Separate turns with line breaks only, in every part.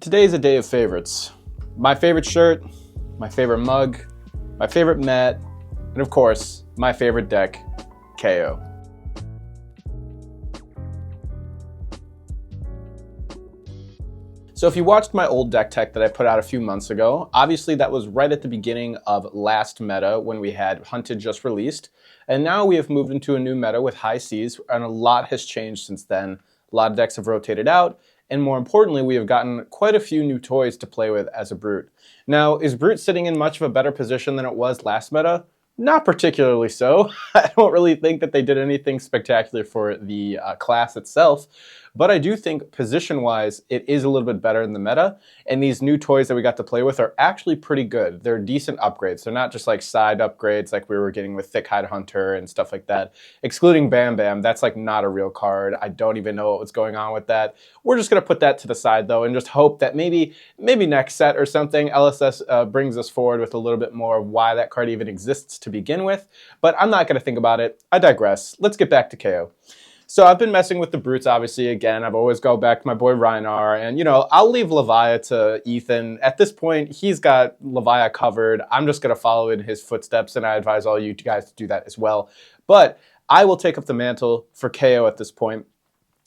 Today's a day of favorites. My favorite shirt, my favorite mug, my favorite mat, and of course, my favorite deck, Kayo. So if you watched my old deck tech that I put out a few months ago, obviously that was right at the beginning of last meta when we had Hunted just released. And now we have moved into a new meta with High Seas, and a lot has changed since then. A lot of decks have rotated out, and more importantly, we have gotten quite a few new toys to play with as a Brute. Now, is Brute sitting in much of a better position than it was last meta? Not particularly so. I don't really think that they did anything spectacular for the class itself, but I do think position-wise, it is a little bit better in the meta, and these new toys that we got to play with are actually pretty good. They're decent upgrades. They're not just like side upgrades like we were getting with Thick Hide Hunter and stuff like that. Excluding Bam Bam, that's like not a real card. I don't even know what's going on with that. We're just gonna put that to the side though, and just hope that maybe next set or something, LSS brings us forward with a little bit more of why that card even exists to begin with, but I'm not gonna think about it. I digress. Let's get back to KO. So I've been messing with the Brutes, obviously, again. I've always go back to my boy Reinar, and, you know, I'll leave Levia to Ethan. At this point, he's got Levia covered. I'm just going to follow in his footsteps, and I advise all you guys to do that as well. But I will take up the mantle for KO at this point.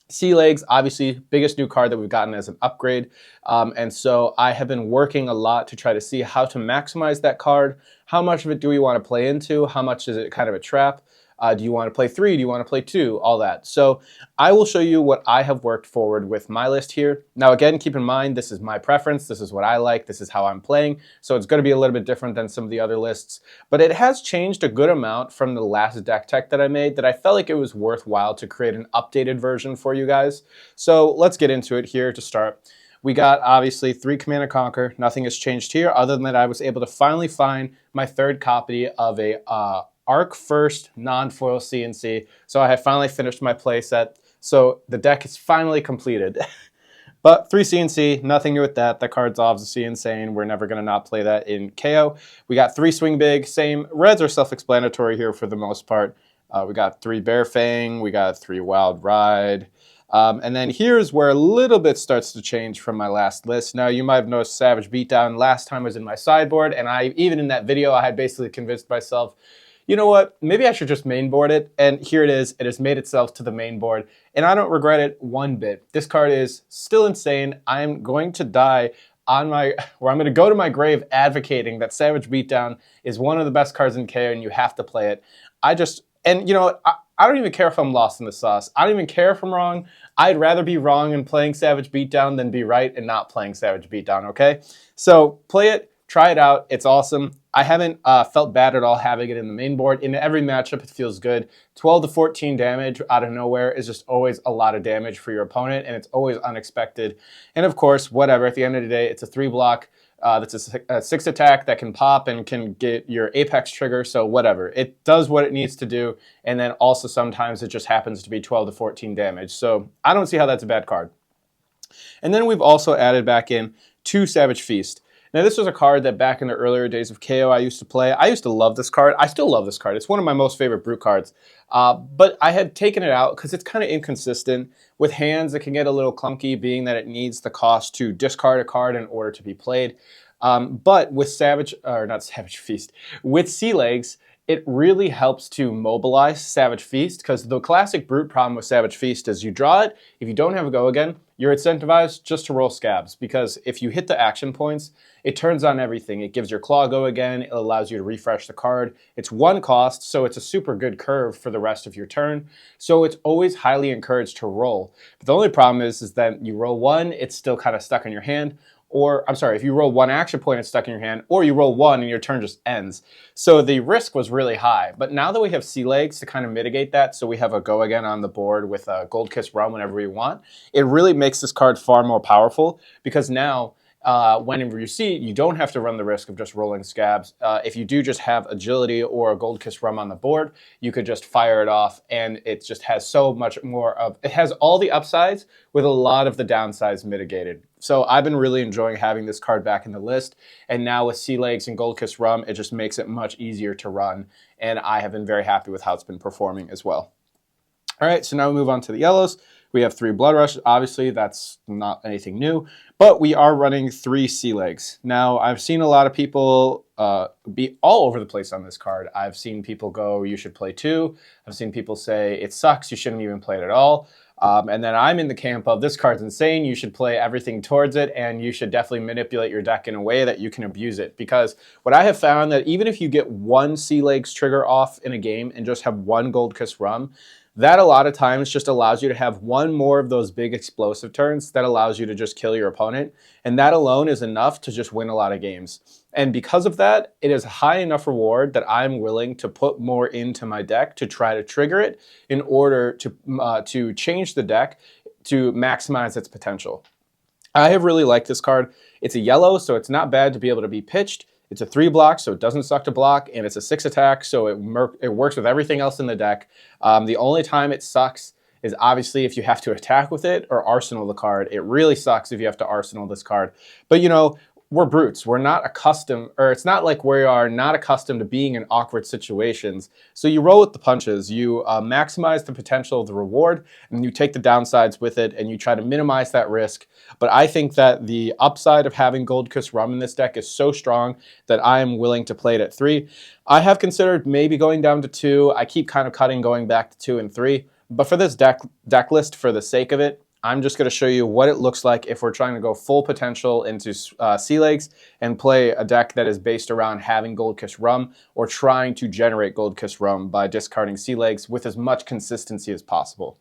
Sea Legs, obviously, biggest new card that we've gotten as an upgrade. And so I have been working a lot to try to see how to maximize that card. How much of it do we want to play into? How much is it kind of a trap? Do you want to play 3? Do you want to play 2? All that. So I will show you what I have worked forward with my list here. Now, again, keep in mind, this is my preference. This is what I like. This is how I'm playing. So it's going to be a little bit different than some of the other lists. But it has changed a good amount from the last deck tech that I made that I felt like it was worthwhile to create an updated version for you guys. So let's get into it here to start. We got, obviously, 3 Command & Conquer. Nothing has changed here other than that I was able to finally find my third copy of a Arc First non-foil CNC. So I have finally finished my playset. So the deck is finally completed. But 3 CNC, nothing new with that. That card's obviously insane. We're never going to not play that in KO. We got 3 Swing Big. Same. Reds are self-explanatory here for the most part. We got 3 Bear Fang. We got 3 Wild Ride. And then here's where a little bit starts to change from my last list. Now, you might have noticed Savage Beatdown last time was in my sideboard. And even in that video, I had basically convinced myself, you know what, maybe I should just mainboard it, and here it is. It has made itself to the main board, and I don't regret it one bit. This card is still insane. I'm going to die I'm going to go to my grave advocating that Savage Beatdown is one of the best cards in KO, and you have to play it. And you know what, I don't even care if I'm lost in the sauce. I don't even care if I'm wrong. I'd rather be wrong and playing Savage Beatdown than be right and not playing Savage Beatdown, okay? So play it. Try it out. It's awesome. I haven't felt bad at all having it in the main board. In every matchup, it feels good. 12 to 14 damage out of nowhere is just always a lot of damage for your opponent, and it's always unexpected. And of course, whatever. At the end of the day, it's a 3 block. That's a 6 attack that can pop and can get your Apex trigger, so whatever. It does what it needs to do, and then also sometimes it just happens to be 12 to 14 damage. So I don't see how that's a bad card. And then we've also added back in 2 Savage Feast. Now, this was a card that back in the earlier days of KO I used to play. I used to love this card. I still love this card. It's one of my most favorite Brute cards. But I had taken it out because it's kind of inconsistent. With hands, it can get a little clunky, being that it needs the cost to discard a card in order to be played. But with with Sea Legs, it really helps to mobilize Savage Feast, because the classic Brute problem with Savage Feast is you draw it, if you don't have a go again, you're incentivized just to roll scabs, because if you hit the action points, it turns on everything. It gives your claw go again, it allows you to refresh the card. It's 1 cost, so it's a super good curve for the rest of your turn. So it's always highly encouraged to roll. But the only problem is that you roll 1, it's still kind of stuck in your hand. Or, I'm sorry, if you roll 1 action point, it's stuck in your hand, or you roll 1 and your turn just ends. So the risk was really high. But now that we have Sea Legs to kind of mitigate that, so we have a go again on the board with a Gold Kiss Rum whenever we want, it really makes this card far more powerful, because now whenever you see it, you don't have to run the risk of just rolling scabs. If you do just have Agility or a Gold Kiss Rum on the board, you could just fire it off, and it just has so much more of, it has all the upsides with a lot of the downsides mitigated. So I've been really enjoying having this card back in the list, and now with Sea Legs and Gold Kiss Rum, it just makes it much easier to run, and I have been very happy with how it's been performing as well. All right, so now we move on to the yellows. We have 3 Blood Rush. Obviously, that's not anything new, but we are running 3 Sea Legs. Now, I've seen a lot of people be all over the place on this card. I've seen people go, you should play 2. I've seen people say, it sucks, you shouldn't even play it at all. And then I'm in the camp of, this card's insane, you should play everything towards it, and you should definitely manipulate your deck in a way that you can abuse it. Because what I have found that even if you get 1 Sea Legs trigger off in a game and just have 1 Gold Kiss Rum, that a lot of times just allows you to have 1 more of those big explosive turns that allows you to just kill your opponent. And that alone is enough to just win a lot of games. And because of that, it is a high enough reward that I'm willing to put more into my deck to try to trigger it in order to change the deck to maximize its potential. I have really liked this card. It's a yellow, so it's not bad to be able to be pitched. It's a 3 block, so it doesn't suck to block, and it's a 6 attack, so it works with everything else in the deck. The only time it sucks is obviously if you have to attack with it or arsenal the card. It really sucks if you have to arsenal this card. But you know, we're brutes. We're not accustomed, or it's not like we are not accustomed to being in awkward situations. So you roll with the punches. You maximize the potential of the reward, and you take the downsides with it, and you try to minimize that risk. But I think that the upside of having Gold Kiss Rum in this deck is so strong that I am willing to play it at 3. I have considered maybe going down to 2. I keep kind of cutting going back to 2 and 3. But for this deck list, for the sake of it, I'm just going to show you what it looks like if we're trying to go full potential into Sea Legs and play a deck that is based around having Gold Kiss Rum or trying to generate Gold Kiss Rum by discarding Sea Legs with as much consistency as possible.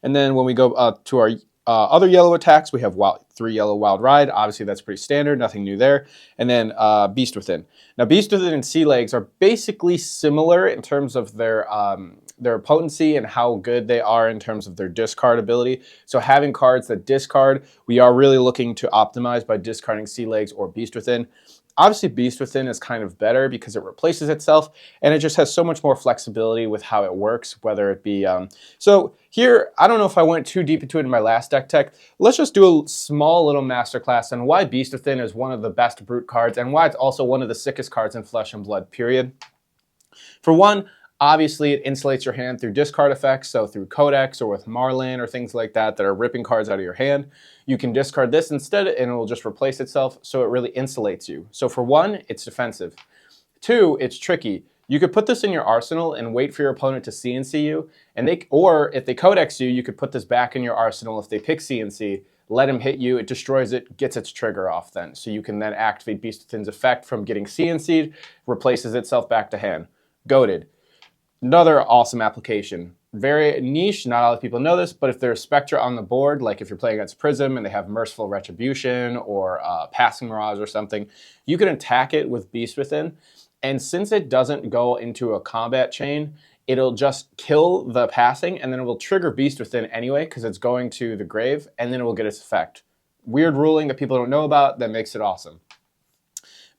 And then when we go to our other yellow attacks, we have 3 yellow Wild Ride. Obviously, that's pretty standard, nothing new there. And then Beast Within. Now, Beast Within and Sea Legs are basically similar in terms of their potency and how good they are in terms of their discard ability. So having cards that discard, we are really looking to optimize by discarding Sea Legs or Beast Within. Obviously, Beast Within is kind of better because it replaces itself, and it just has so much more flexibility with how it works, whether it be... So here, I don't know if I went too deep into it in my last deck tech. Let's just do a small little masterclass on why Beast Within is one of the best brute cards and why it's also one of the sickest cards in Flesh and Blood, period. For one, obviously, it insulates your hand through discard effects, so through Codex or with Marlin or things like that that are ripping cards out of your hand. You can discard this instead, and it will just replace itself, so it really insulates you. So for one, it's defensive. 2, it's tricky. You could put this in your arsenal and wait for your opponent to CNC you, or if they Codex you, you could put this back in your arsenal. If they pick CNC, let him hit you, it destroys it, gets its trigger off then. So you can then activate Beast Within's effect from getting CNC'd, replaces itself back to hand. Goated. Another awesome application. Very niche, not a lot of people know this, but if there's Spectra on the board, like if you're playing against Prism and they have Merciful Retribution or Passing Mirage or something, you can attack it with Beast Within. And since it doesn't go into a combat chain, it'll just kill the passing and then it will trigger Beast Within anyway because it's going to the grave and then it will get its effect. Weird ruling that people don't know about that makes it awesome.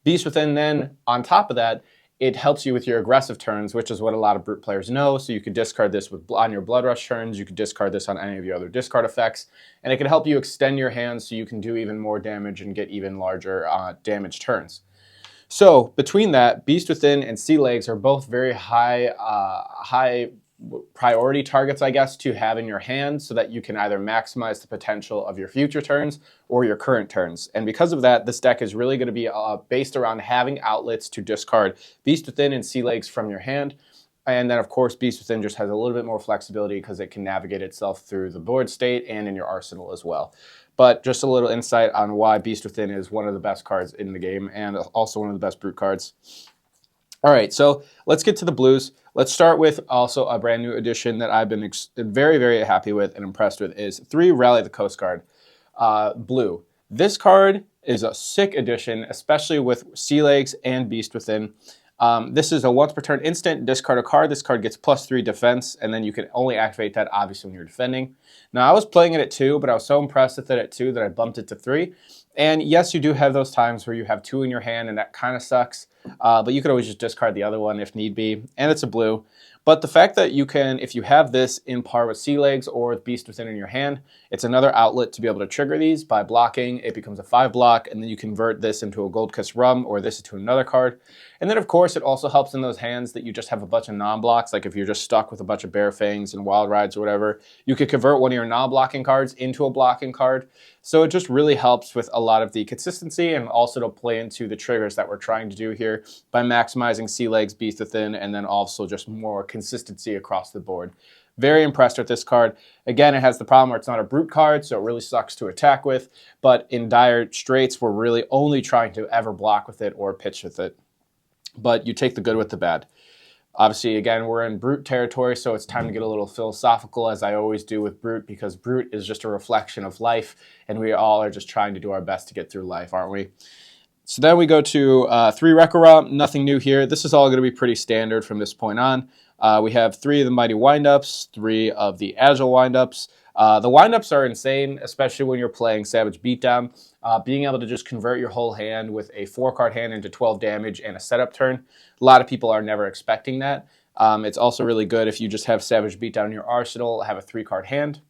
Beast Within then, on top of that, it helps you with your aggressive turns, which is what a lot of brute players know. So you could discard this on your Blood Rush turns. You could discard this on any of your other discard effects. And it can help you extend your hands so you can do even more damage and get even larger damage turns. So between that, Beast Within and Sea Legs are both very high priority targets, I guess, to have in your hand so that you can either maximize the potential of your future turns or your current turns. And because of that, this deck is really going to be based around having outlets to discard Beast Within and Sea Legs from your hand. And then, of course, Beast Within just has a little bit more flexibility because it can navigate itself through the board state and in your arsenal as well. But just a little insight on why Beast Within is one of the best cards in the game and also one of the best brute cards. All right, so let's get to the blues. Let's start with also a brand new addition that I've been very, very happy with and impressed with is 3 Rally the Coast Guard, blue. This card is a sick addition, especially with Sea Legs and Beast Within. This is a once per turn instant, discard a card. This card gets +3 defense, and then you can only activate that obviously when you're defending. Now, I was playing it at 2, but I was so impressed with it at 2 that I bumped it to 3. And yes, you do have those times where you have 2 in your hand, and that kind of sucks. But you could always just discard the other one if need be. And it's a blue. But the fact that you can, if you have this in par with Sea Legs or with Beast Within in your hand, it's another outlet to be able to trigger these by blocking. It becomes a 5 block, and then you convert this into a Gold Kiss Rum or this into another card. And then, of course, it also helps in those hands that you just have a bunch of non-blocks. Like if you're just stuck with a bunch of Bear Fangs and Wild Rides or whatever, you could convert one of your non-blocking cards into a blocking card. So it just really helps with a lot of the consistency and also to play into the triggers that we're trying to do here by maximizing Sea Legs, Beast Within, and then also just more consistency across the board. Very impressed with this card. Again, it has the problem where it's not a brute card, so it really sucks to attack with, but in dire straits, we're really only trying to ever block with it or pitch with it. But you take the good with the bad. Obviously, again, we're in brute territory, so it's time to get a little philosophical, as I always do with brute, because brute is just a reflection of life, and we all are just trying to do our best to get through life, aren't we? So then we go to 3 Rekara. Nothing new here. This is all going to be pretty standard from this point on. We have 3 of the Mighty Windups, 3 of the Agile Windups. The windups are insane, especially when you're playing Savage Beatdown. Being able to just convert your whole hand with a 4-card hand into 12 damage and a setup turn. A lot of people are never expecting that. It's also really good if you just have Savage Beatdown in your arsenal, have a 3-card hand.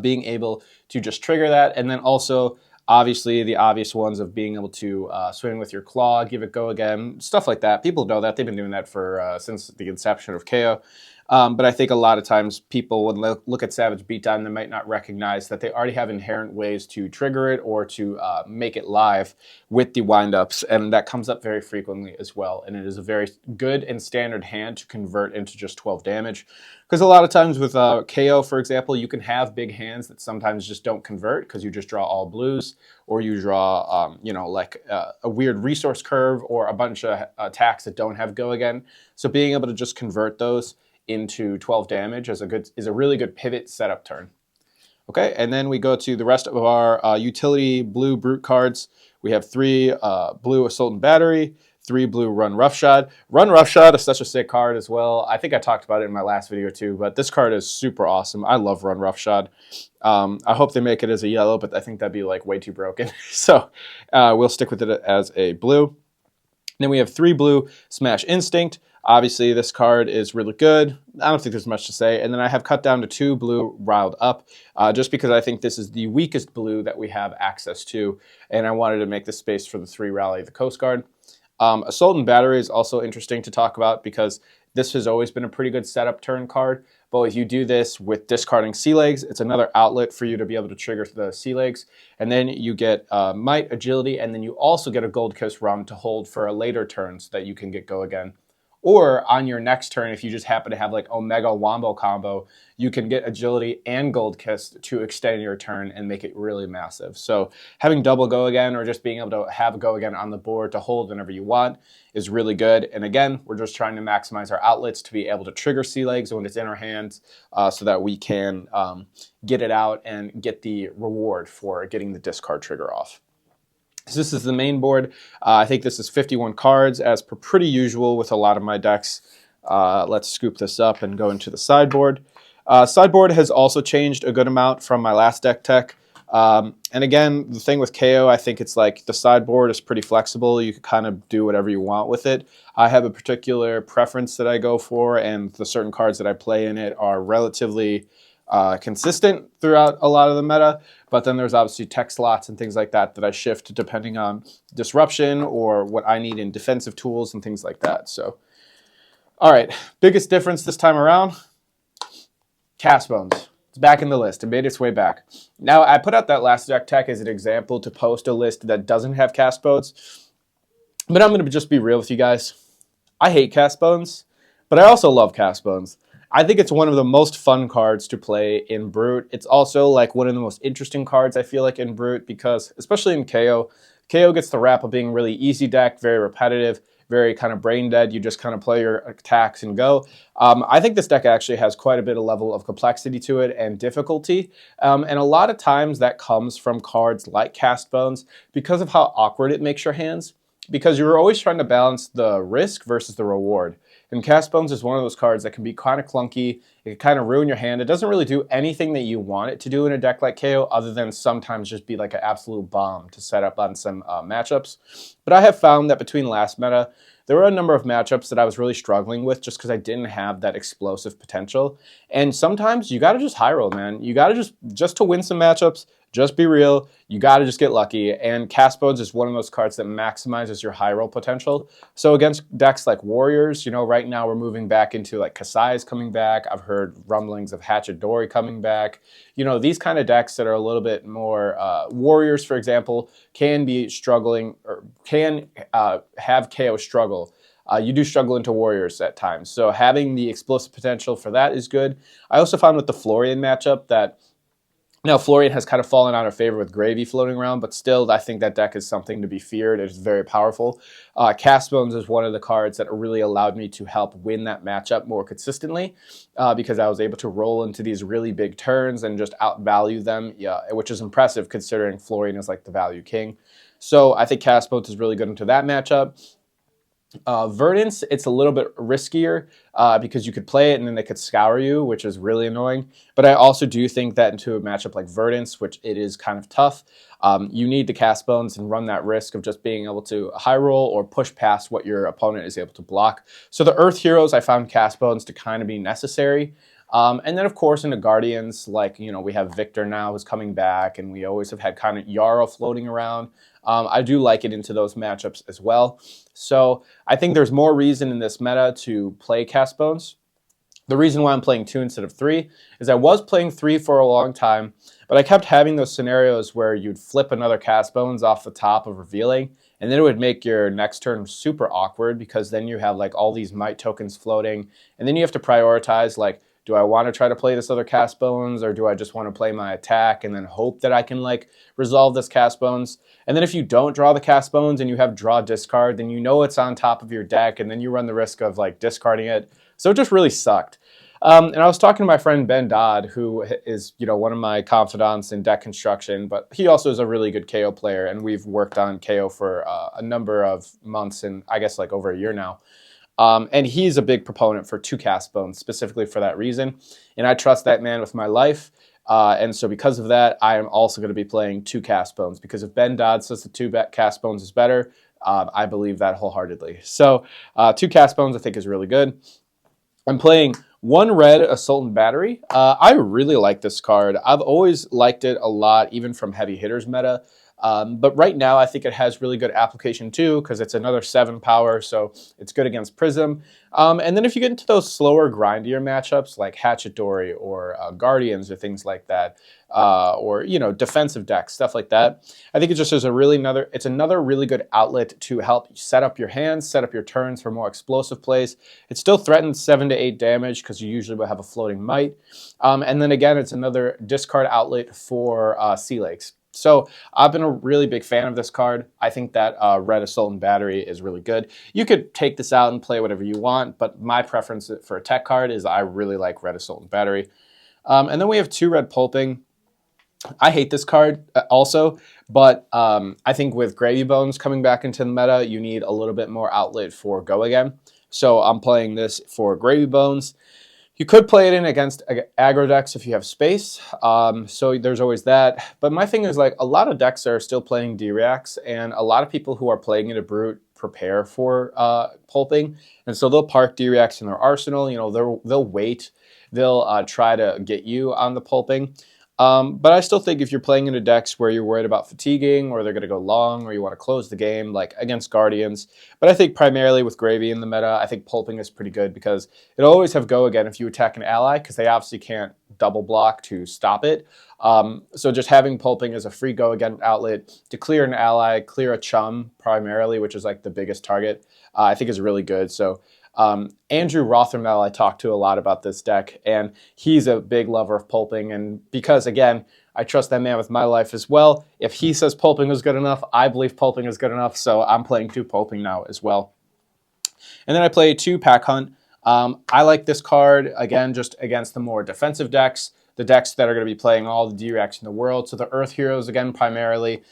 Being able to just trigger that, and then also obviously the obvious ones of being able to swing with your claw, give it go again, stuff like that. People know that. They've been doing that for since the inception of KO. But I think a lot of times people, when they look at Savage Beatdown, they might not recognize that they already have inherent ways to trigger it or to make it live with the windups, and that comes up very frequently as well. And it is a very good and standard hand to convert into just 12 damage. Because a lot of times with KO, for example, you can have big hands that sometimes just don't convert because you just draw all blues, or you draw, like a weird resource curve or a bunch of attacks that don't have go again. So being able to just convert those into 12 damage is a really good pivot setup turn. Okay, and then we go to the rest of our utility blue brute cards. We have 3 blue Assault and Battery, 3 blue Run Roughshod. Run Roughshod is such a sick card as well. I think I talked about it in my last video too, but this card is super awesome. I love Run Roughshod. I hope they make it as a yellow, but I think that'd be like way too broken. So we'll stick with it as a blue. Then we have 3 blue Smash Instinct. Obviously, this card is really good. I don't think there's much to say. And then I have cut down to 2 blue Riled Up, just because I think this is the weakest blue that we have access to, and I wanted to make the space for the 3 Rally the Coast Guard. Assault and Battery is also interesting to talk about because this has always been a pretty good setup turn card. But if you do this with discarding Sea Legs, it's another outlet for you to be able to trigger the Sea Legs. And then you get Might, Agility, and then you also get a Gold Kiss Rum to hold for a later turn so that you can get go again. Or on your next turn, if you just happen to have like Omega Wombo combo, you can get Agility and Gold Kiss to extend your turn and make it really massive. So having double go again or just being able to have go again on the board to hold whenever you want is really good. And again, we're just trying to maximize our outlets to be able to trigger Sea Legs when it's in our hands so that we can get it out and get the reward for getting the discard trigger off. So this is the main board. I think this is 51 cards, as per pretty usual with a lot of my decks. Let's scoop this up and go into the sideboard. Sideboard has also changed a good amount from my last deck tech. And again, the thing with KO, I think it's like the sideboard is pretty flexible. You can kind of do whatever you want with it. I have a particular preference that I go for, and the certain cards that I play in it are relatively consistent throughout a lot of the meta, but then there's obviously tech slots and things like that that I shift depending on disruption or what I need in defensive tools and things like that. So, all right, biggest difference this time around, Cast Bones. It's back in the list. It made its way back. Now, I put out that last deck tech as an example to post a list that doesn't have Cast Bones, but I'm going to just be real with you guys. I hate Cast Bones, but I also love Cast Bones. I think it's one of the most fun cards to play in Brute. It's also like one of the most interesting cards I feel like in Brute because, especially in KO, KO gets the rap of being really easy deck, very repetitive, very kind of brain dead. You just kind of play your attacks and go. I think this deck actually has quite a bit of level of complexity to it and difficulty. And a lot of times that comes from cards like Cast Bones because of how awkward it makes your hands. Because you're always trying to balance the risk versus the reward. And Cast Bones is one of those cards that can be kind of clunky. It can kind of ruin your hand. It doesn't really do anything that you want it to do in a deck like KO other than sometimes just be like an absolute bomb to set up on some matchups. But I have found that between last meta, there were a number of matchups that I was really struggling with just because I didn't have that explosive potential. And sometimes you got to just high roll, man. You got to just to win some matchups, just be real. You got to just get lucky. And Cast Bones is one of those cards that maximizes your high roll potential. So against decks like Warriors, you know, right now we're moving back into like Kasai's coming back. I've heard rumblings of Hatchadori coming back. You know, these kind of decks that are a little bit more Warriors, for example, can be struggling or can have KO struggle. You do struggle into Warriors at times. So having the explosive potential for that is good. I also found with the Florian matchup that now, Florian has kind of fallen out of favor with Gravy floating around, but still, I think that deck is something to be feared. It's very powerful. Cast Bones is one of the cards that really allowed me to help win that matchup more consistently because I was able to roll into these really big turns and just outvalue them, which is impressive considering Florian is like the value king. So I think Cast Bones is really good into that matchup. Verdance, it's a little bit riskier because you could play it and then they could scour you, which is really annoying. But I also do think that into a matchup like Verdance, which it is kind of tough, you need to Cast Bones and run that risk of just being able to high roll or push past what your opponent is able to block. So the Earth Heroes, I found Cast Bones to kind of be necessary. And then, of course, in the Guardians, like, you know, we have Victor now who's coming back, and we always have had kind of Yarrow floating around. I do like it into those matchups as well. So I think there's more reason in this meta to play Cast Bones. The reason why I'm playing 2 instead of 3 is I was playing 3 for a long time, but I kept having those scenarios where you'd flip another Cast Bones off the top of revealing, and then it would make your next turn super awkward because then you have like all these might tokens floating, and then you have to prioritize like, do I want to try to play this other Cast Bones, or do I just want to play my attack and then hope that I can like resolve this Cast Bones? And then if you don't draw the Cast Bones and you have draw discard, then you know it's on top of your deck, and then you run the risk of like discarding it. So it just really sucked. And I was talking to my friend Ben Dodd, who is, you know, one of my confidants in deck construction, but he also is a really good KO player, and we've worked on KO for a number of months, and I guess like over a year now. And he's a big proponent for 2 Cast Bones, specifically for that reason. And I trust that man with my life. And so because of that, I am also going to be playing 2 Cast Bones, because if Ben Dodd says the 2 Cast Bones is better, I believe that wholeheartedly. So 2 Cast Bones I think is really good. I'm playing 1 red Assault and Battery. I really like this card. I've always liked it a lot, even from heavy hitters meta. But right now, I think it has really good application too, because it's another 7 power, so it's good against Prism. And then if you get into those slower, grindier matchups like Hatchadori or Guardians or things like that, or you know, defensive decks, stuff like that, I think it just is it's another really good outlet to help set up your hands, set up your turns for more explosive plays. It still threatens 7 to 8 damage because you usually will have a floating might. And then again, it's another discard outlet for Sea Lakes. So I've been a really big fan of this card. I think that Red Assault and Battery is really good. You could take this out and play whatever you want, but my preference for a tech card is I really like Red Assault and Battery. And then we have 2 Red Pulping. I hate this card also, but I think with Gravy Bones coming back into the meta, you need a little bit more outlet for Go Again. So I'm playing this for Gravy Bones. You could play it in against aggro decks if you have space, so there's always that. But my thing is, like, a lot of decks are still playing D-Reacts, and a lot of people who are playing it a Brute prepare for pulping, and so they'll park D-Reacts in their arsenal. You know, they'll wait, they'll try to get you on the pulping. But I still think if you're playing into decks where you're worried about fatiguing, or they're going to go long, or you want to close the game, like against Guardians. But I think primarily with Gravy in the meta, I think pulping is pretty good because it'll always have Go Again if you attack an ally, because they obviously can't double block to stop it. So just having pulping as a free Go Again outlet to clear an ally, clear a chum primarily, which is like the biggest target, I think is really good. So Andrew Rothermel, I talked to a lot about this deck, and he's a big lover of pulping. And because, again, I trust that man with my life as well. If he says pulping is good enough, I believe pulping is good enough. So I'm playing 2 pulping now as well. And then I play 2 Pack Hunt. I like this card, again, just against the more defensive decks, the decks that are going to be playing all the D-Reacts in the world. So the Earth Heroes, again, primarily,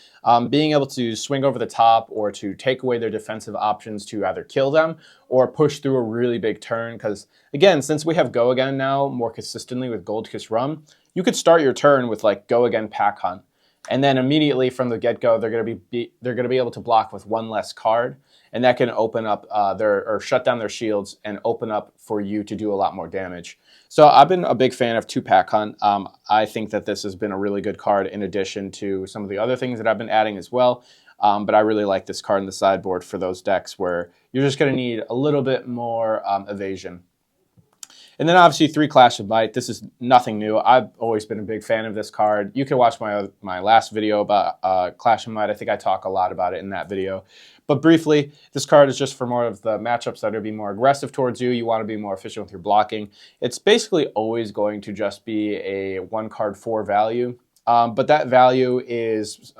being able to swing over the top or to take away their defensive options to either kill them or push through a really big turn. Because, again, since we have Go Again now more consistently with Gold Kiss Rum, you could start your turn with, like, Go Again Pack Hunt. And then immediately from the get-go, they're going to be able to block with one less card, and that can open up or shut down their shields and open up for you to do a lot more damage. So I've been a big fan of 2-Pack Hunt. I think that this has been a really good card in addition to some of the other things that I've been adding as well. But I really like this card in the sideboard for those decks where you're just going to need a little bit more evasion. And then obviously 3 Clash of Might. This is nothing new. I've always been a big fan of this card. You can watch my last video about Clash of Might. I think I talk a lot about it in that video. But briefly, this card is just for more of the matchups that are going to be more aggressive towards you. You want to be more efficient with your blocking. It's basically always going to just be a 1-card 4 value. But that value is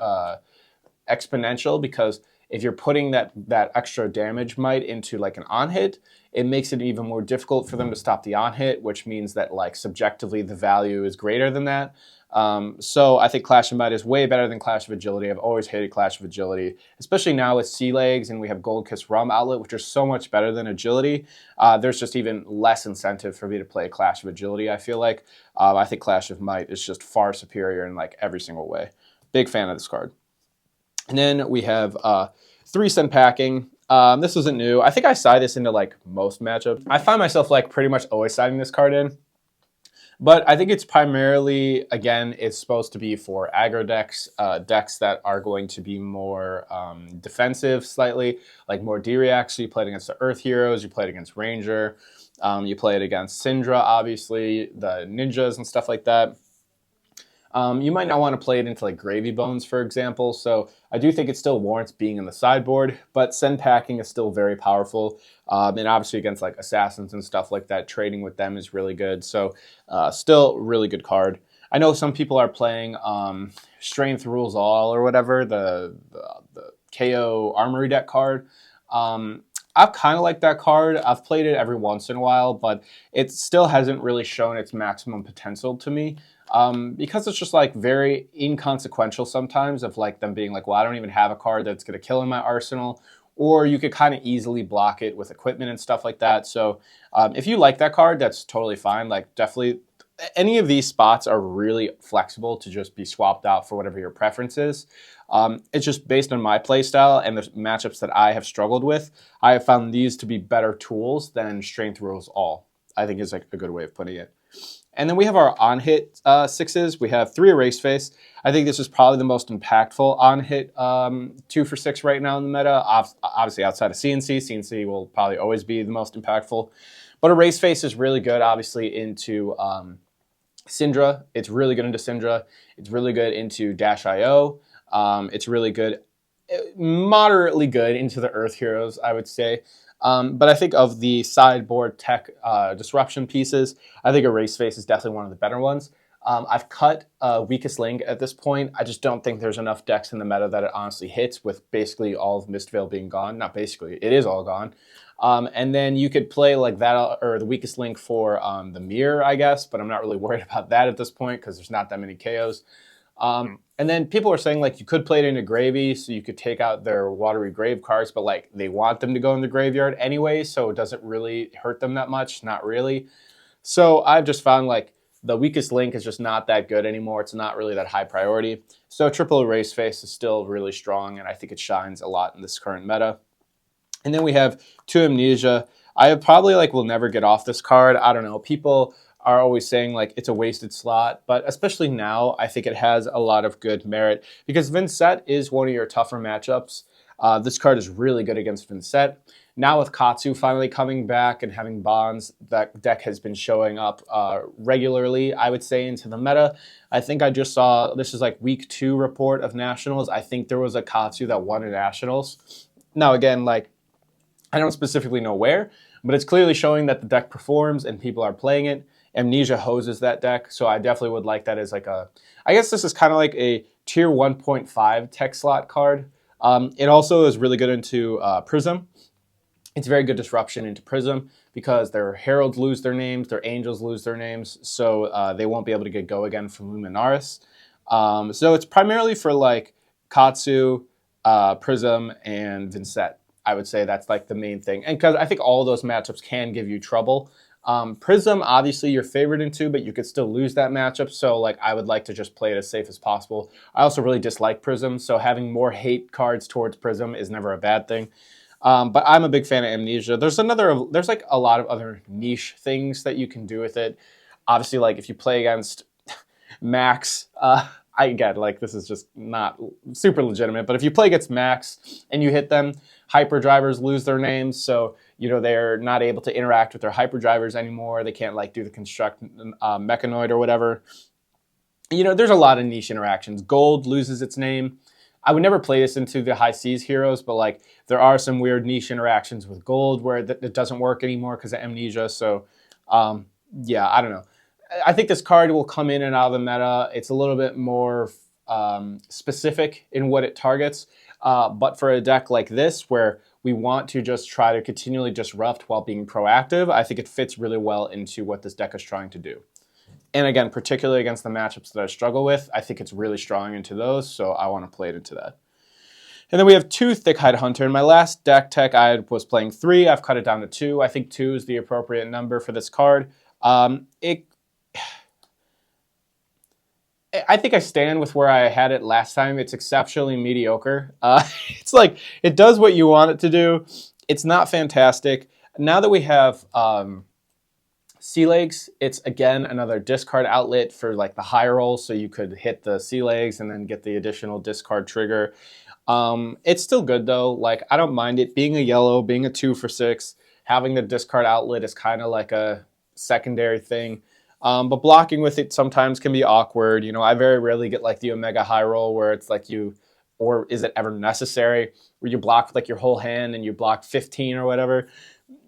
exponential because if you're putting that extra damage might into like an on-hit, it makes it even more difficult for them to stop the on-hit, which means that like subjectively the value is greater than that. So I think Clash of Might is way better than Clash of Agility. I've always hated Clash of Agility, especially now with Sea Legs and we have Gold Kiss Rum Outlet, which are so much better than Agility. There's just even less incentive for me to play Clash of Agility, I feel like. I think Clash of Might is just far superior in like every single way. Big fan of this card. And then we have 3-cent packing. This isn't new. I think I side this into like most matchups. I find myself like pretty much always siding this card in. But I think it's primarily, again, it's supposed to be for aggro decks, decks that are going to be more defensive slightly, like more D-reacts. So you play it against the Earth Heroes, you play it against Ranger, you play it against Syndra, obviously, the Ninjas and stuff like that. You might not want to play it into like Gravy Bones, for example. So I do think it still warrants being in the sideboard, but send packing is still very powerful. And obviously against like assassins and stuff like that, trading with them is really good. So still really good card. I know some people are playing Strength Rules All or whatever, the KO Armory deck card. I've kind of liked that card. I've played it every once in a while, but it still hasn't really shown its maximum potential to me. Because it's just like very inconsequential sometimes of like them being like, well, I don't even have a card that's going to kill in my arsenal, or you could kind of easily block it with equipment and stuff like that. So if you like that card, that's totally fine. Like definitely any of these spots are really flexible to just be swapped out for whatever your preference is. It's just based on my play style and the matchups that I have struggled with. I have found these to be better tools than Strength Rules All, I think is like a good way of putting it. And then we have our on-hit 6s. We have 3 Erase Face. I think this is probably the most impactful on-hit 2 for 6 right now in the meta. Obviously outside of CNC. CNC will probably always be the most impactful. But Erase Face is really good, obviously, into Syndra. It's really good into Syndra. It's really good into Dash.io. It's really good, moderately good into the Earth Heroes, I would say. But I think of the sideboard tech disruption pieces, I think Erase Face is definitely one of the better ones. I've cut Weakest Link at this point. I just don't think there's enough decks in the meta that it honestly hits with basically all of Mistveil being gone. Not basically, it is all gone. And then you could play like that or the Weakest Link for the Mirror, I guess, but I'm not really worried about that at this point because there's not that many KOs. And then people are saying like you could play it into Gravy, so you could take out their Watery Grave cards, but like they want them to go in the graveyard anyway, so it doesn't really hurt them that much, not really. So I've just found like the Weakest Link is just not that good anymore. It's not really that high priority. So triple Erase Face is still really strong, and I think it shines a lot in this current meta. And then we have 2 Amnesia. I probably like will never get off this card. I don't know. People are always saying like it's a wasted slot, but especially now, I think it has a lot of good merit because Vincent is one of your tougher matchups. This card is really good against Vincent. Now with Katsu finally coming back and having bonds, that deck has been showing up regularly, I would say, into the meta. I think I just saw, this is like week 2 report of Nationals. I think there was a Katsu that won a Nationals. Now again, like I don't specifically know where, but it's clearly showing that the deck performs and people are playing it. Amnesia hoses that deck, so I definitely would like that as like a, I guess this is kind of like a tier 1.5 tech slot card. It also is really good into Prism. It's very good disruption into Prism because their Heralds lose their names, their Angels lose their names, so they won't be able to get Go again from Luminaris. So it's primarily for like Katsu, Prism, and Vincent. I would say that's like the main thing. And because I think all those matchups can give you trouble. Prism, obviously you're favored into, but you could still lose that matchup. So like I would like to just play it as safe as possible. I also really dislike Prism, so having more hate cards towards Prism is never a bad thing. But I'm a big fan of Amnesia. There's like a lot of other niche things that you can do with it. Obviously, like if you play against Max, I get like this is just not super legitimate, but if you play against Max and you hit them, hyperdrivers lose their names, so you know they're not able to interact with their hyperdrivers anymore. They can't like do the construct mechanoid or whatever. You know, there's a lot of niche interactions. Gold loses its name. I would never play this into the High Seas heroes, but like there are some weird niche interactions with gold where it doesn't work anymore because of Amnesia. So yeah, I don't know. I think this card will come in and out of the meta. It's a little bit more specific in what it targets. But for a deck like this, where we want to just try to continually disrupt while being proactive, I think it fits really well into what this deck is trying to do. And again, particularly against the matchups that I struggle with, I think it's really strong into those, so I want to play it into that. And then we have 2 Thick-Hide Hunter. In my last deck tech, I was playing 3. I've cut it down to 2. I think 2 is the appropriate number for this card. I think I stand with where I had it last time. It's exceptionally mediocre. It's like, it does what you want it to do. It's not fantastic. Now that we have Sea Legs, it's again another discard outlet for like the high roll, so you could hit the Sea Legs and then get the additional discard trigger. It's still good though. Like I don't mind it being a yellow, being a 2 for 6. Having the discard outlet is kind of like a secondary thing. But blocking with it sometimes can be awkward. You know, I very rarely get like the Omega high roll where it's like or is it ever necessary, where you block like your whole hand and you block 15 or whatever.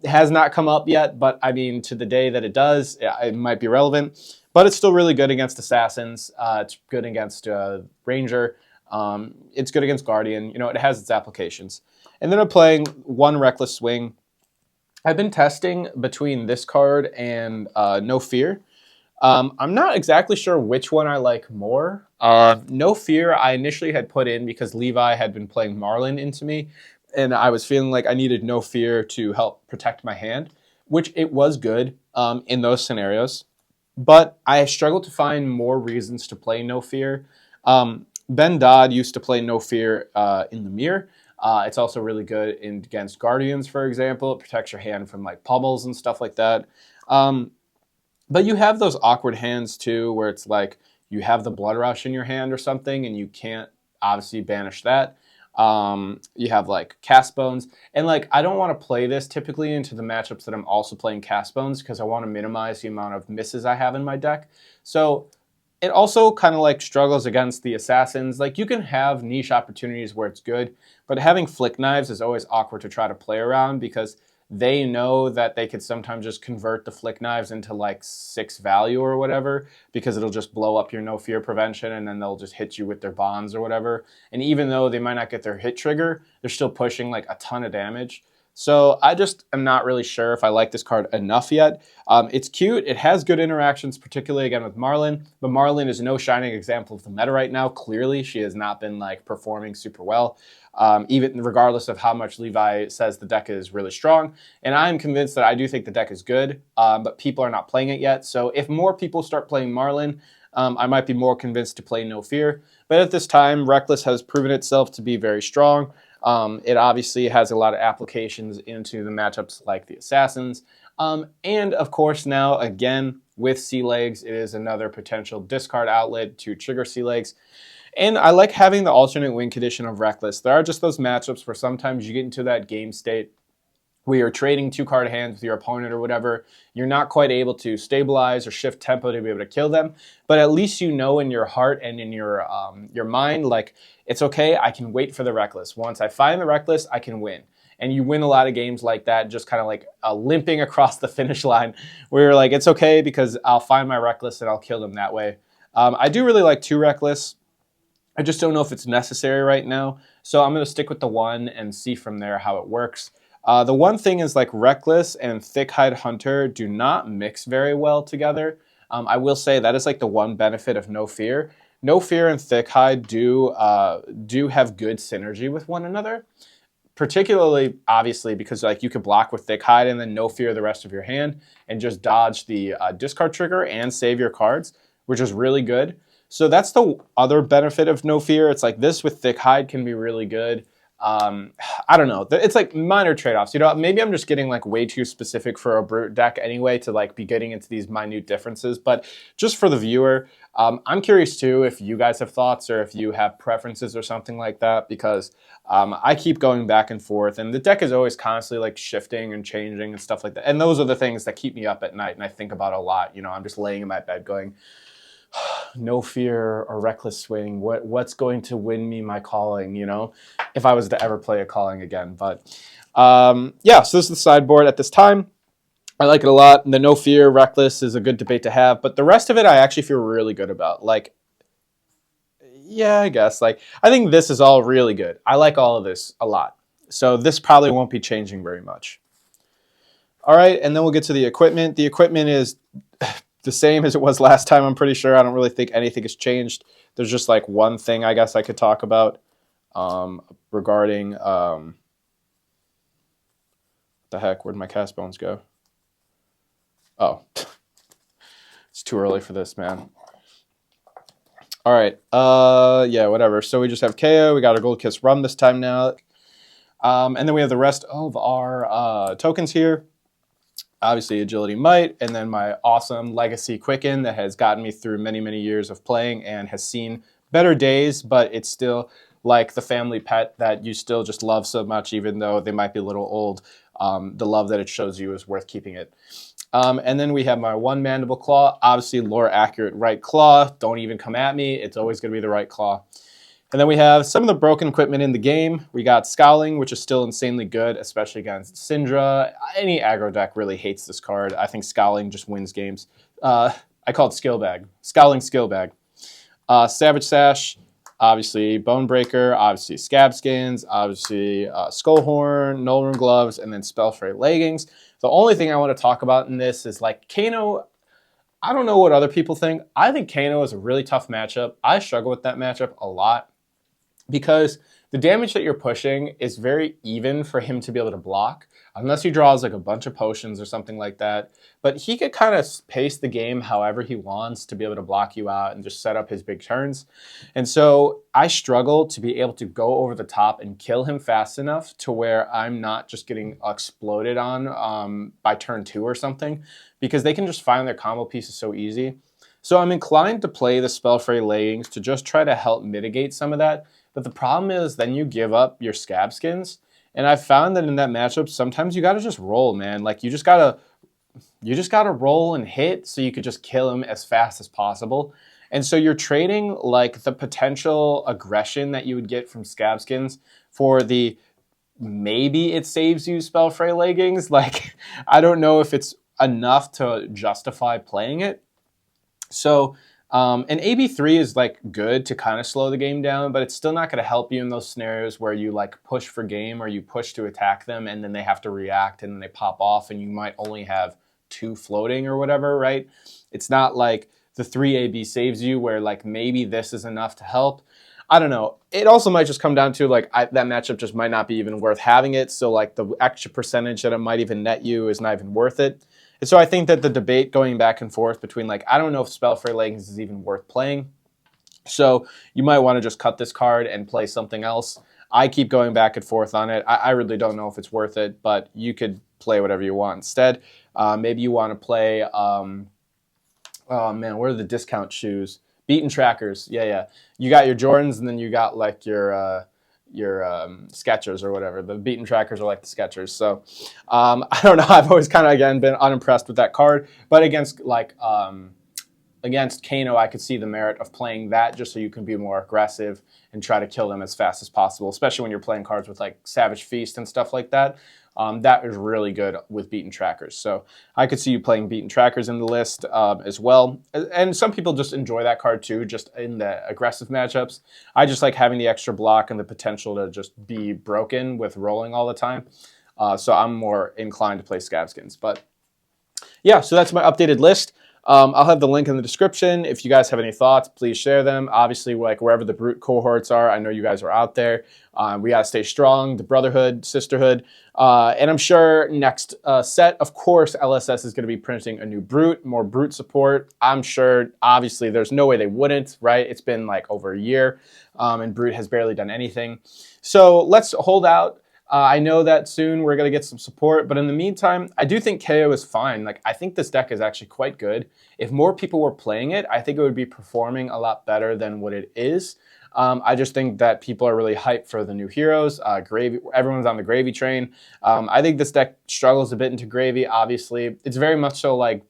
It has not come up yet, but I mean, to the day that it does, it might be relevant. But it's still really good against Assassins. It's good against Ranger. It's good against Guardian. You know, it has its applications. And then I'm playing 1 Reckless Swing. I've been testing between this card and No Fear. I'm not exactly sure which one I like more. No Fear I initially had put in because Levi had been playing Marlin into me, and I was feeling like I needed No Fear to help protect my hand, which it was good in those scenarios. But I struggled to find more reasons to play No Fear. Ben Dodd used to play No Fear in the mirror. It's also really good against Guardians, for example. It protects your hand from like pummels and stuff like that. But you have those awkward hands too, where it's like you have the Blood Rush in your hand or something, and you can't obviously banish that. You have like Cast Bones, and like I don't want to play this typically into the matchups that I'm also playing Cast Bones because I want to minimize the amount of misses I have in my deck. So it also kind of like struggles against the Assassins. Like you can have niche opportunities where it's good, but having Flick Knives is always awkward to try to play around because they know that they could sometimes just convert the Flick Knives into like 6 value or whatever because it'll just blow up your No Fear prevention and then they'll just hit you with their bonds or whatever. And even though they might not get their hit trigger, they're still pushing like a ton of damage. So I just am not really sure if I like this card enough yet. It's cute. It has good interactions, particularly again with Marlin. But Marlin is no shining example of the meta right now. Clearly, she has not been like performing super well, even regardless of how much Levi says the deck is really strong. And I'm convinced that I do think the deck is good, but people are not playing it yet. So if more people start playing Marlin, I might be more convinced to play No Fear. But at this time, Reckless has proven itself to be very strong. It obviously has a lot of applications into the matchups like the Assassins. And of course now, again, with Sea Legs, it is another potential discard outlet to trigger Sea Legs. And I like having the alternate win condition of Reckless. There are just those matchups where sometimes you get into that game state where you're trading 2-card hands with your opponent or whatever. You're not quite able to stabilize or shift tempo to be able to kill them, but at least you know in your heart and in your mind, like, it's okay, I can wait for the Reckless. Once I find the Reckless, I can win. And you win a lot of games like that, just kind of like limping across the finish line, where you're like, it's okay because I'll find my Reckless and I'll kill them that way. I do really like 2 Reckless. I just don't know if it's necessary right now, so I'm going to stick with the 1 and see from there how it works. The one thing is like Reckless and Thick-Hide Hunter do not mix very well together. I will say that is like the one benefit of No Fear. No Fear and Thick-Hide do have good synergy with one another. particularly obviously because like you could block with Thick Hide and then no fear the rest of your hand and just dodge the discard trigger and save your cards, which is really good. So that's the other benefit of no fear. It's like this with Thick Hide can be really good. I don't know. It's like minor trade-offs. You know, maybe I'm just getting like way too specific for a brute deck anyway to like be getting into these minute differences. But just for the viewer, I'm curious too if you guys have thoughts or if you have preferences or something like that, because I keep going back and forth, and the deck is always constantly like shifting and changing and stuff like that. And those are the things that keep me up at night and I think about a lot. You know, I'm just laying in my bed going, no fear or reckless swing. What's going to win me my calling, you know, if I was to ever play a calling again. But yeah, so this is the sideboard at this time. I like it a lot. The no fear, reckless is a good debate to have, but the rest of it I actually feel really good about. Like, yeah, I guess. Like, I think this is all really good. I like all of this a lot. So this probably won't be changing very much. All right, and then we'll get to the equipment. The equipment is the same as it was last time, I'm pretty sure. I don't really think anything has changed. There's just like one thing I guess I could talk about regarding the heck, where'd my cast bones go? Oh, it's too early for this, man. All right, yeah, whatever. So we just have KO. We got our Gold Kiss Rum this time now. And then we have the rest of our tokens here. Obviously Agility Might, and then my awesome Legacy Quicken that has gotten me through many, many years of playing and has seen better days, but it's still like the family pet that you still just love so much, even though they might be a little old. The love that it shows you is worth keeping it. And then we have my one Mandible Claw, obviously lore accurate right claw. Don't even come at me. It's always going to be the right claw. And then we have some of the broken equipment in the game. We got Scowling, which is still insanely good, especially against Syndra. Any aggro deck really hates this card. I think Scowling just wins games. I call it Skill Bag. Scowling Skill Bag. Savage Sash, obviously Bone Breaker, obviously Scab Skins, obviously Skullhorn, Nullrune Gloves, and then Spellfray Leggings. The only thing I want to talk about in this is like Kano. I don't know what other people think. I think Kano is a really tough matchup. I struggle with that matchup a lot, because the damage that you're pushing is very even for him to be able to block, unless he draws like a bunch of potions or something like that. But he could kind of pace the game however he wants to be able to block you out and just set up his big turns. And so I struggle to be able to go over the top and kill him fast enough to where I'm not just getting exploded on by turn 2 or something, because they can just find their combo pieces so easy. So I'm inclined to play the Spellfray Leggings to just try to help mitigate some of that. But the problem is then you give up your Scab Skins. And I've found that in that matchup, sometimes you got to just roll, man. Like you just got to roll and hit so you could just kill him as fast as possible. And so you're trading like the potential aggression that you would get from Scab Skins for the maybe it saves you Spellfray Leggings. Like, I don't know if it's enough to justify playing it. So and AB3 is like good to kind of slow the game down, but it's still not going to help you in those scenarios where you like push for game or you push to attack them and then they have to react and then they pop off and you might only have 2 floating or whatever, right? It's not like the 3 AB saves you where like maybe this is enough to help. I don't know. It also might just come down to like that matchup just might not be even worth having it. So like the extra percentage that it might even net you is not even worth it. And so I think that the debate going back and forth between like, I don't know if Spellfray Leggings is even worth playing. So you might want to just cut this card and play something else. I keep going back and forth on it. I really don't know if it's worth it, but you could play whatever you want instead. Maybe you want to play, oh man, where are the discount shoes? Beaten Trackers. Yeah. You got your Jordans and then you got like your Skechers or whatever. The Beaten Trackers are like the Skechers. So I don't know. I've always kind of, again, been unimpressed with that card. But against Kano, I could see the merit of playing that just so you can be more aggressive and try to kill them as fast as possible, especially when you're playing cards with like Savage Feast and stuff like that. That is really good with Beaten Trackers. So I could see you playing Beaten Trackers in the list as well. And some people just enjoy that card too, just in the aggressive matchups. I just like having the extra block and the potential to just be broken with rolling all the time. So I'm more inclined to play Scab Skins. But yeah, so that's my updated list. I'll have the link in the description. If you guys have any thoughts, please share them. Obviously, like wherever the brute cohorts are, I know you guys are out there. We got to stay strong, the brotherhood, sisterhood. And I'm sure next set, of course, LSS is going to be printing a new brute, more brute support. I'm sure, obviously, there's no way they wouldn't, right? It's been like over a year, and brute has barely done anything. So let's hold out. I know that soon we're going to get some support, but in the meantime, I do think KO is fine. Like, I think this deck is actually quite good. If more people were playing it, I think it would be performing a lot better than what it is. I just think that people are really hyped for the new heroes. Gravy, everyone's on the gravy train. I think this deck struggles a bit into gravy, obviously. It's very much so like,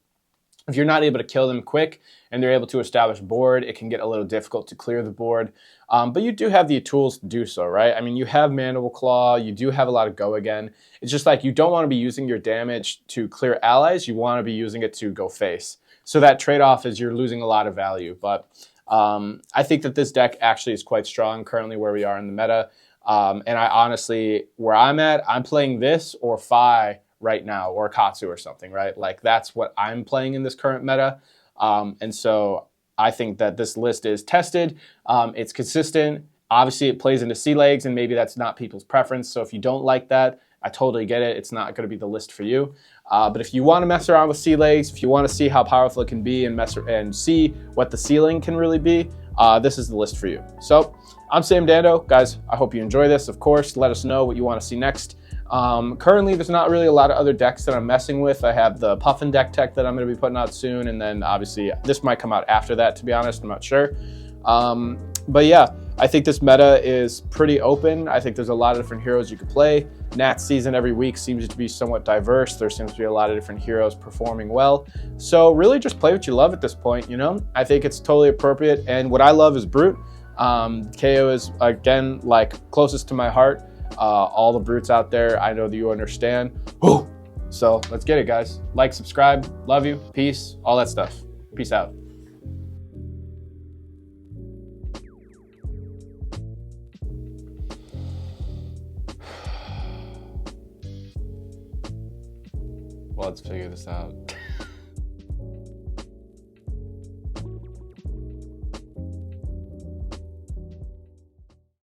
if you're not able to kill them quick and they're able to establish board, it can get a little difficult to clear the board. But you do have the tools to do so, right? I mean, you have Mandible Claw, you do have a lot of go again. It's just like you don't want to be using your damage to clear allies, you want to be using it to go face. So that trade-off is you're losing a lot of value. But I think that this deck actually is quite strong currently where we are in the meta. And I honestly, where I'm at, I'm playing this or Fi right now, or Katsu or something, right? Like that's what I'm playing in this current meta. And so I think that this list is tested. It's consistent. Obviously it plays into sea legs and maybe that's not people's preference. So if you don't like that, I totally get it. It's not going to be the list for you. But if you want to mess around with sea legs, if you want to see how powerful it can be and see what the ceiling can really be, this is the list for you. So I'm Sam Dando. Guys, I hope you enjoy this. Of course, let us know what you want to see next. Currently, there's not really a lot of other decks that I'm messing with. I have the Puffin deck tech that I'm going to be putting out soon, and then obviously this might come out after that, to be honest. I'm not sure. But yeah, I think this meta is pretty open. I think there's a lot of different heroes you could play. Nat season every week seems to be somewhat diverse. There seems to be a lot of different heroes performing well. So really just play what you love at this point, you know? I think it's totally appropriate. And what I love is Brute. KO is, again, like closest to my heart. All the brutes out there, I know that you understand. Woo! So let's get it, guys. Like, subscribe, love you, peace, all that stuff. Peace out. Well, let's figure this out.